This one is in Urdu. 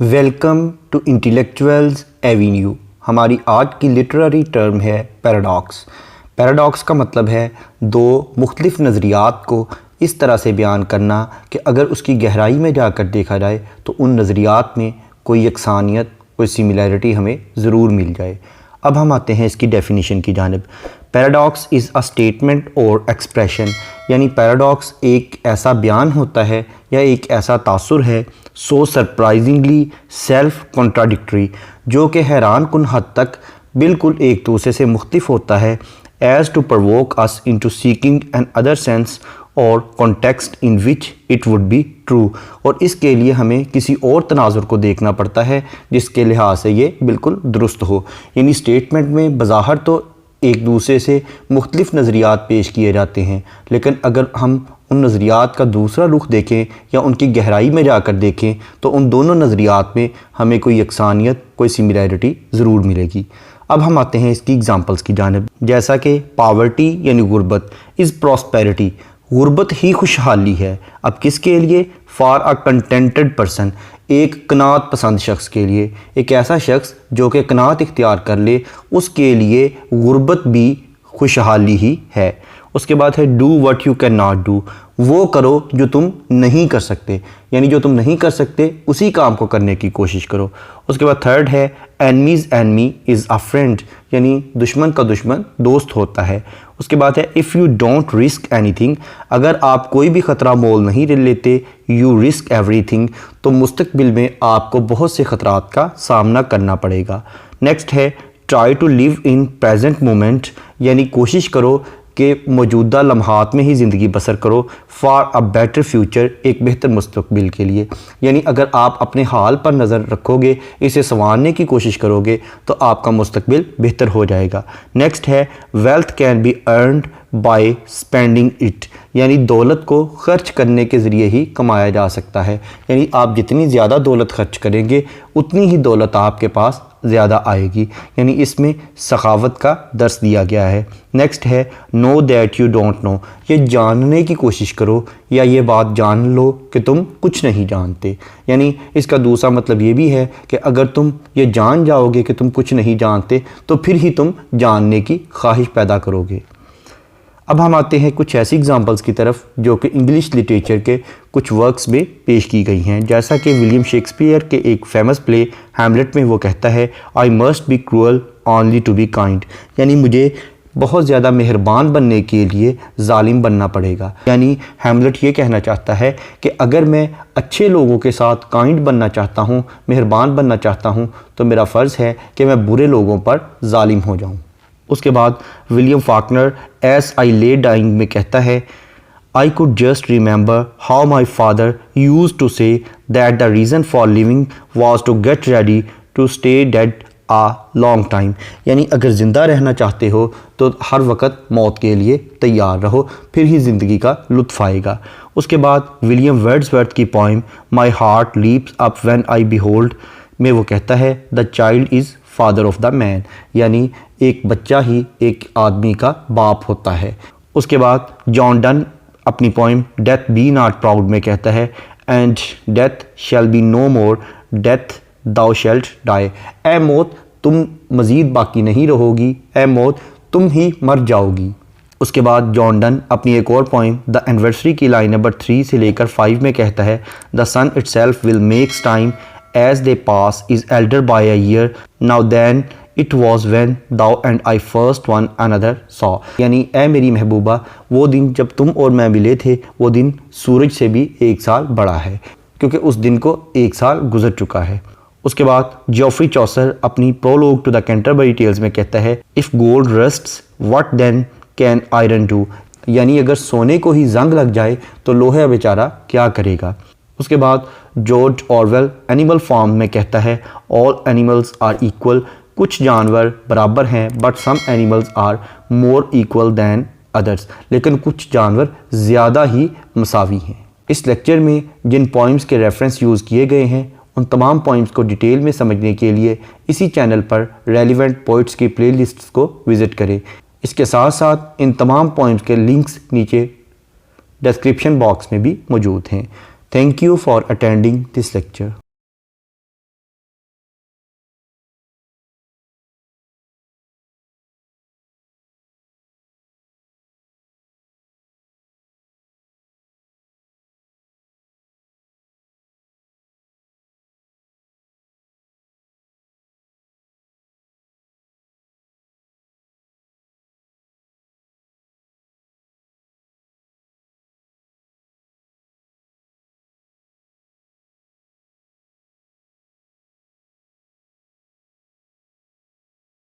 Welcome to intellectuals avenue. ہماری آج کی لٹریری ٹرم ہے پیراڈاکس۔ پیراڈاکس کا مطلب ہے دو مختلف نظریات کو اس طرح سے بیان کرنا کہ اگر اس کی گہرائی میں جا کر دیکھا جائے تو ان نظریات میں کوئی یکسانیت، کوئی سملیرٹی ہمیں ضرور مل جائے۔ اب ہم آتے ہیں اس کی ڈیفینیشن کی جانب۔ پیراڈاکس از اے اسٹیٹمنٹ اور ایکسپریشن، یعنی پیراڈاکس ایک ایسا بیان ہوتا ہے یا ایک ایسا تاثر ہے سو سرپرائزنگلی سیلف کنٹراڈکٹری، جو کہ حیران کن حد تک بالکل ایک دوسرے سے مختلف ہوتا ہے، as to provoke us into seeking an other sense اور context in which it would be true, اور اس کے لیے ہمیں کسی اور تناظر کو دیکھنا پڑتا ہے جس کے لحاظ سے یہ بالکل درست ہو۔ یعنی اسٹیٹمنٹ میں بظاہر تو ایک دوسرے سے مختلف نظریات پیش کیے جاتے ہیں، لیکن اگر ہم ان نظریات کا دوسرا رخ دیکھیں یا ان کی گہرائی میں جا کر دیکھیں تو ان دونوں نظریات میں ہمیں کوئی یکسانیت، کوئی سملیرٹی ضرور ملے گی۔ اب ہم آتے ہیں اس کی ایگزامپلس کی جانب، جیسا کہ پاورٹی یعنی غربت از پراسپیرٹی، غربت ہی خوشحالی ہے۔ اب کس کے لیے؟ فار اے کنٹینٹڈ پرسن، ایک قناعت پسند شخص کے لیے، ایک ایسا شخص جو کہ قناعت اختیار کر لے، اس کے لیے غربت بھی خوشحالی ہی ہے۔ اس کے بعد ہے do what you can not do, وہ کرو جو تم نہیں کر سکتے، یعنی جو تم نہیں کر سکتے اسی کام کو کرنے کی کوشش کرو۔ اس کے بعد تھرڈ ہے enemies enemy is a friend, یعنی دشمن کا دشمن دوست ہوتا ہے۔ اس کے بعد ہے if you don't risk any thing, اگر آپ کوئی بھی خطرہ مول نہیں لیتے، یو رسک ایوری تھنگ، تو مستقبل میں آپ کو بہت سے خطرات کا سامنا کرنا پڑے گا۔ نیکسٹ ہے try to live in present moment, یعنی کوشش کرو کہ موجودہ لمحات میں ہی زندگی بسر کرو، فار اے بیٹر فیوچر، ایک بہتر مستقبل کے لیے۔ یعنی اگر آپ اپنے حال پر نظر رکھو گے، اسے سنوارنے کی کوشش کرو گے تو آپ کا مستقبل بہتر ہو جائے گا۔ نیکسٹ ہے wealth can be earned by spending it, یعنی دولت کو خرچ کرنے کے ذریعے ہی کمایا جا سکتا ہے۔ یعنی آپ جتنی زیادہ دولت خرچ کریں گے اتنی ہی دولت آپ کے پاس زیادہ آئے گی، یعنی اس میں سخاوت کا درس دیا گیا ہے۔ نیکسٹ ہے know that you don't know, یہ جاننے کی کوشش کرو یا یہ بات جان لو کہ تم کچھ نہیں جانتے۔ یعنی اس کا دوسرا مطلب یہ بھی ہے کہ اگر تم یہ جان جاؤ گے کہ تم کچھ نہیں جانتے تو پھر ہی تم جاننے کی خواہش پیدا کرو گے۔ اب ہم آتے ہیں کچھ ایسی اگزامپلس کی طرف جو کہ انگلش لٹریچر کے کچھ ورکس میں پیش کی گئی ہیں، جیسا کہ ولیم شیکسپیئر کے ایک فیمس پلے ہیملٹ میں وہ کہتا ہے I must be cruel only to be kind, یعنی مجھے بہت زیادہ مہربان بننے کے لیے ظالم بننا پڑے گا۔ یعنی ہیملٹ یہ کہنا چاہتا ہے کہ اگر میں اچھے لوگوں کے ساتھ کائنڈ بننا چاہتا ہوں، مہربان بننا چاہتا ہوں، تو میرا فرض ہے کہ میں برے لوگوں پر ظالم ہو جاؤں۔ اس کے بعد ولیم فاکنر ایز آئی لے ڈائنگ میں کہتا ہے I could just remember how my father used to say that the reason for living was to get ready to stay dead a long time، یعنی اگر زندہ رہنا چاہتے ہو تو ہر وقت موت کے لیے تیار رہو، پھر ہی زندگی کا لطف آئے گا۔ اس کے بعد ولیم ورڈزورتھ کی poem My heart leaps up when I behold میں وہ کہتا ہے The child is father of the man، یعنی ایک بچہ ہی ایک آدمی کا باپ ہوتا ہے۔ اس کے بعد جان ڈن اپنی poem death be not proud میں کہتا ہے and death shall be no more, death thou shalt die، اے موت تم مزید باقی نہیں رہو گی، اے موت تم ہی مر جاؤ گی۔ اس کے بعد جان ڈن اپنی ایک اور پوئم دا اینیورسری کی لائن نمبر 3 سے لے کر 5 میں کہتا ہے the sun itself will makes time as they pass is elder by a year now than it was when thou and I first one another saw، یعنی اے میری محبوبہ وہ دن جب تم اور میں ملے تھے، وہ دن سورج سے بھی 1 سال بڑا ہے، کیونکہ اس دن کو 1 سال گزر چکا ہے۔ اس کے بعد جیوفری چوسر اپنی prologue to the Canterbury tales میں کہتا ہے if gold rusts what then can iron do, یعنی اگر سونے کو ہی زنگ لگ جائے تو لوہا بیچارہ کیا کرے گا۔ اس کے بعد جارج آرویل اینیمل فارم میں کہتا ہے آل اینیملز آر ایکول، کچھ جانور برابر ہیں but some animals are more equal than others, لیکن کچھ جانور زیادہ ہی مساوی ہیں۔ اس لیکچر میں جن پوائمز کے ریفرنس یوز کیے گئے ہیں ان تمام پوائمز کو ڈیٹیل میں سمجھنے کے لیے اسی چینل پر ریلیونٹ پوئٹس کی پلے لسٹس کو وزٹ کریں۔ اس کے ساتھ ساتھ ان تمام پوائمز کے لنکس نیچے ڈسکرپشن باکس میں بھی موجود ہیں۔ Thank you for attending this lecture.